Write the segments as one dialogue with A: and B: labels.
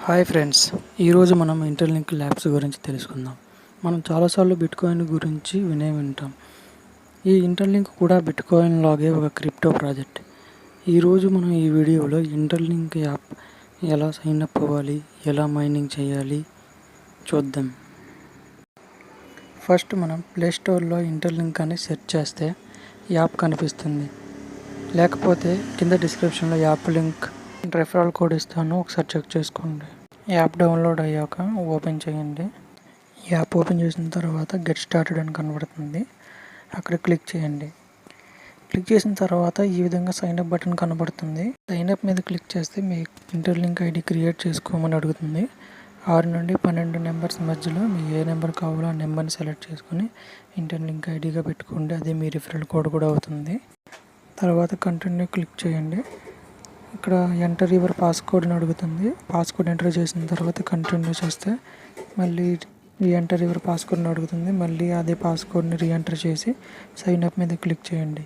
A: Hi friends, ఈరోజు మనం interlink labs గురించి తెలుసుకుందాం. మనం చాలాసార్లు బిట్కాయిన్ గురించి వినే ఉంటాం. ఈ ఇంటర్లింక్ కూడా బిట్కాయిన్ లాగే ఒక క్రిప్టో ప్రాజెక్ట్. ఈరోజు మనం ఈ వీడియోలో ఇంటర్లింక్ యాప్ ఎలా సైన్ అప్ అవ్వాలి, ఎలా మైనింగ్ చేయాలి చూద్దాం. ఫస్ట్ మనం ప్లేస్టోర్లో ఇంటర్లింక్ అని సెర్చ్ చేస్తే యాప్ కనిపిస్తుంది. లేకపోతే కింద డిస్క్రిప్షన్లో యాప్ లింక్ రెఫరల్ కోడ్ ఇస్తాను, ఒకసారి చెక్ చేసుకోండి. యాప్ డౌన్లోడ్ అయ్యాక ఓపెన్ చేయండి. యాప్ ఓపెన్ చేసిన తర్వాత గెట్ స్టార్టెడ్ అని కనబడుతుంది, అక్కడ క్లిక్ చేయండి. క్లిక్ చేసిన తర్వాత ఈ విధంగా సైన్ అప్ బటన్ కనబడుతుంది. సైన్ అప్ మీద క్లిక్ చేస్తే మీ ఇంటర్లింక్ ఐడి క్రియేట్ చేసుకోమని అడుగుతుంది. 6 నుండి 12 నెంబర్స్ మధ్యలో మీ ఏ నెంబర్ కావాలో ఆ నెంబర్ని సెలెక్ట్ చేసుకుని ఇంటర్లింక్ ఐడిగా పెట్టుకోండి. అదే మీ రిఫరల్ కోడ్ కూడా అవుతుంది. తర్వాత కంటిన్యూ క్లిక్ చేయండి. ఇక్కడ ఎంటర్ యువర్ పాస్కోడ్ అని అడుగుతుంది. పాస్కోడ్ ఎంటర్ చేసిన తర్వాత కంటిన్యూ చేస్తే మళ్ళీ రీఎంటర్ యువర్ పాస్కోడ్ని అడుగుతుంది. మళ్ళీ అదే పాస్కోడ్ని రీఎంటర్ చేసి సైన్ అప్ మీద క్లిక్ చేయండి.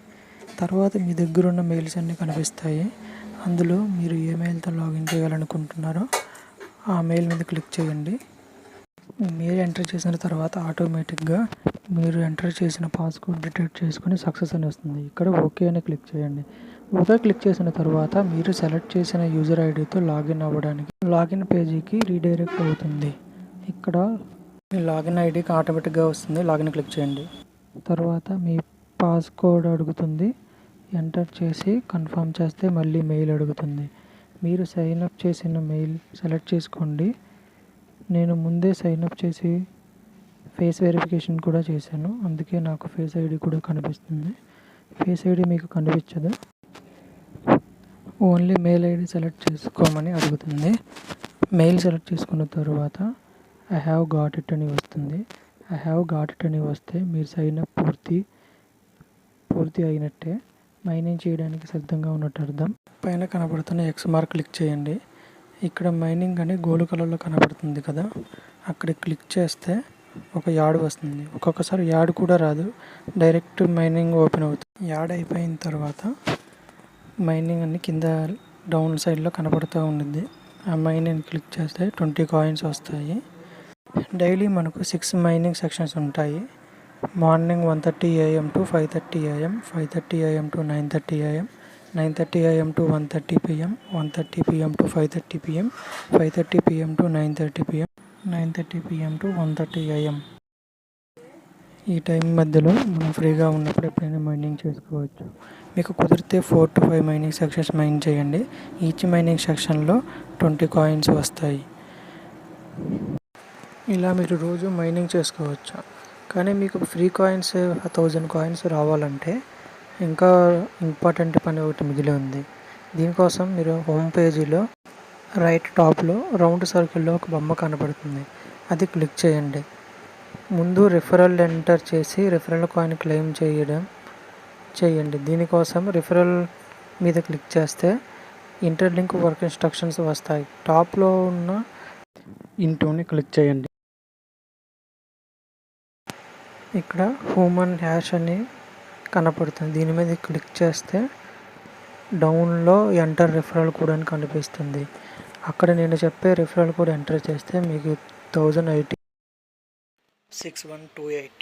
A: తర్వాత మీ దగ్గర ఉన్న మెయిల్స్ అన్నీ కనిపిస్తాయి. అందులో మీరు ఏ మెయిల్తో లాగిన్ చేయాలనుకుంటున్నారో ఆ మెయిల్ మీద క్లిక్ చేయండి. మీరు ఎంటర్ చేసిన తర్వాత ఆటోమేటిక్గా మీరు ఎంటర్ చేసిన పాస్కోడ్ డిటెక్ట్ చేసుకుని సక్సెస్ అని వస్తుంది. ఇక్కడ ఓకే అని క్లిక్ చేయండి. ఓకే క్లిక్ చేసిన తర్వాత మీరు సెలెక్ట్ చేసిన యూజర్ ఐడితో లాగిన్ అవ్వడానికి లాగిన్ పేజీకి రీడైరెక్ట్ అవుతుంది. ఇక్కడ మీ లాగిన్ ఐడికి ఆటోమేటిక్గా వస్తుంది. లాగిన్ క్లిక్ చేయండి. తర్వాత మీ పాస్కోడ్ అడుగుతుంది. ఎంటర్ చేసి కన్ఫర్మ్ చేస్తే మళ్ళీ మెయిల్ అడుగుతుంది. మీరు సైన్ అప్ చేసిన మెయిల్ సెలెక్ట్ చేసుకోండి. నేను ముందే సైన్ అప్ చేసి ఫేస్ వెరిఫికేషన్ కూడా చేశాను, అందుకే నాకు ఫేస్ ఐడి కూడా కనిపిస్తుంది. ఫేస్ ఐడి మీకు కనిపించదు, ఓన్లీ మెయిల్ ఐడి సెలెక్ట్ చేసుకోమని అడుగుతుంది. మెయిల్ సెలెక్ట్ చేసుకున్న తర్వాత ఐ హ్యావ్ గాట్ ఇట్ అని వస్తుంది. ఐ హ్యావ్ గాట్ ఇట్ అని వస్తే మీరు సైన్ అప్ పూర్తి అయినట్టే, మైనింగ్ చేయడానికి సిద్ధంగా ఉన్నట్టు అర్థం. పైన కనబడుతున్న ఎక్స్ మార్క్ క్లిక్ చేయండి. ఇక్కడ మైనింగ్ అని గోల్డ్ కలర్లో కనబడుతుంది కదా, అక్కడ క్లిక్ చేస్తే ఒక యాడ్ వస్తుంది. ఒక్కొక్కసారి యాడ్ కూడా రాదు, డైరెక్ట్ మైనింగ్ ఓపెన్ అవుతుంది. యాడ్ అయిపోయిన తర్వాత మైనింగ్ అని కింద డౌన్ సైడ్లో కనబడుతూ ఉంటుంది. ఆ మైనింగ్ క్లిక్ చేస్తే 20 కాయిన్స్ వస్తాయి. డైలీ మనకు 6 మైనింగ్ సెక్షన్స్ ఉంటాయి. Morning 1:30 AM to 5:30 AM, 5:30 AM to 9:30 AM, 9:30 AM to 1:30 PM, 1:30 PM to 5:30 PM, 5:30 PM to 9:30 PM, 9:30 PM to 1:30 AM. ఈ టైం మధ్యలో మనం ఫ్రీగా ఉన్నప్పుడు ఎప్పుడైనా మైనింగ్ చేసుకోవచ్చు. మీకు కుదిరితే 4 to 5 మైనింగ్ సెక్షన్స్ మైన్ చేయండి. ఈచ్ మైనింగ్ సెక్షన్లో 20 కాయిన్స్ వస్తాయి. ఇలా మీరు రోజు మైనింగ్ చేసుకోవచ్చు. కానీ మీకు ఫ్రీ కాయిన్స్ 1000 కాయిన్స్ రావాలంటే ఇంకా ఇంపార్టెంట్ పని ఒకటి మిగిలి ఉంది. దీనికోసం మీరు హోమ్ పేజీలో రైట్ టాప్లో రౌండ్ సర్కిల్లో ఒక బొమ్మ కనబడుతుంది, అది క్లిక్ చేయండి. ముందు రిఫరల్ ఎంటర్ చేసి రిఫరల్ కాయిన్ క్లెయిమ్ చేయండి. దీనికోసం రిఫరల్ మీద క్లిక్ చేస్తే ఇంటర్లింక్ వర్క్ ఇన్స్ట్రక్షన్స్ వస్తాయి. టాప్లో ఉన్న ఇంటూని క్లిక్ చేయండి. ఇక్కడ హ్యూమన్ హ్యాష్ అని కనపడుతుంది, దీని మీద క్లిక్ చేస్తే డౌన్లో ఎంటర్ రిఫరల్ కోడ్ అని కనిపిస్తుంది. అక్కడ నేను చెప్పే రిఫరల్ కోడ్ ఎంటర్ చేస్తే మీకు 10806128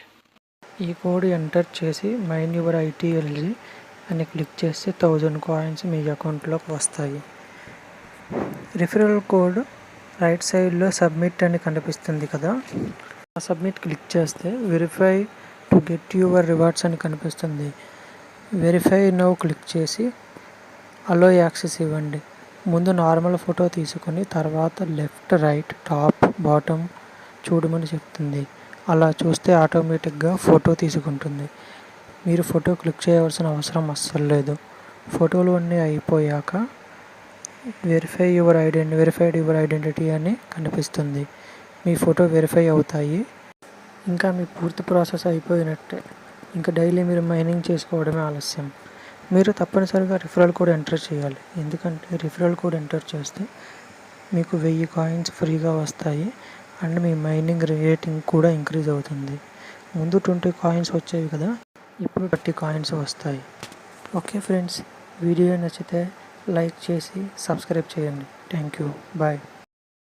A: ఈ కోడ్ ఎంటర్ చేసి మైన్ యువర్ ITLG అని క్లిక్ చేస్తే 1000 కాయిన్స్ మీ అకౌంట్లోకి వస్తాయి. రిఫరల్ కోడ్ రైట్ సైడ్లో సబ్మిట్ అని కనిపిస్తుంది కదా, ఆ సబ్మిట్ క్లిక్ చేస్తే verify to get your rewards అని కనిపిస్తుంది. వెరిఫై నౌ క్లిక్ చేసి అలో యాక్సెస్ ఇవ్వండి. ముందు నార్మల్ ఫోటో తీసుకొని తర్వాత లెఫ్ట్, రైట్, టాప్, బాటమ్ చూడమని చెప్తుంది. అలా చూస్తే ఆటోమేటిక్గా ఫోటో తీసుకుంటుంది. మీరు ఫోటో క్లిక్ చేయవలసిన అవసరం అస్సలు లేదు. ఫోటోలు అన్నీ అయిపోయాక వెరిఫైడ్ యువర్ ఐడెంటిటీ అని కనిపిస్తుంది. మీ ఫోటో వెరిఫై అవుతాయి. ఇంకా మీ పూర్తి ప్రాసెస్ అయిపోయినట్టే. ఇంకా డైలీ మీరు మైనింగ్ చేసుకోవడమే ఆలస్యం. మీరు తప్పనిసరిగా రిఫరల్ కోడ్ ఎంటర్ చేయాలి, ఎందుకంటే రిఫరల్ కోడ్ ఎంటర్ చేస్తే మీకు 1000 కాయిన్స్ ఫ్రీగా వస్తాయి అండ్ మీ మైనింగ్ రేటింగ్ కూడా ఇంక్రీజ్ అవుతుంది. ముందు 20 కాయిన్స్ వచ్చేవి కదా, ఇప్పుడు 30 కాయిన్స్ వస్తాయి. ఓకే ఫ్రెండ్స్, వీడియో నచ్చితే లైక్ చేసి సబ్స్క్రైబ్ చేయండి. Thank you, bye.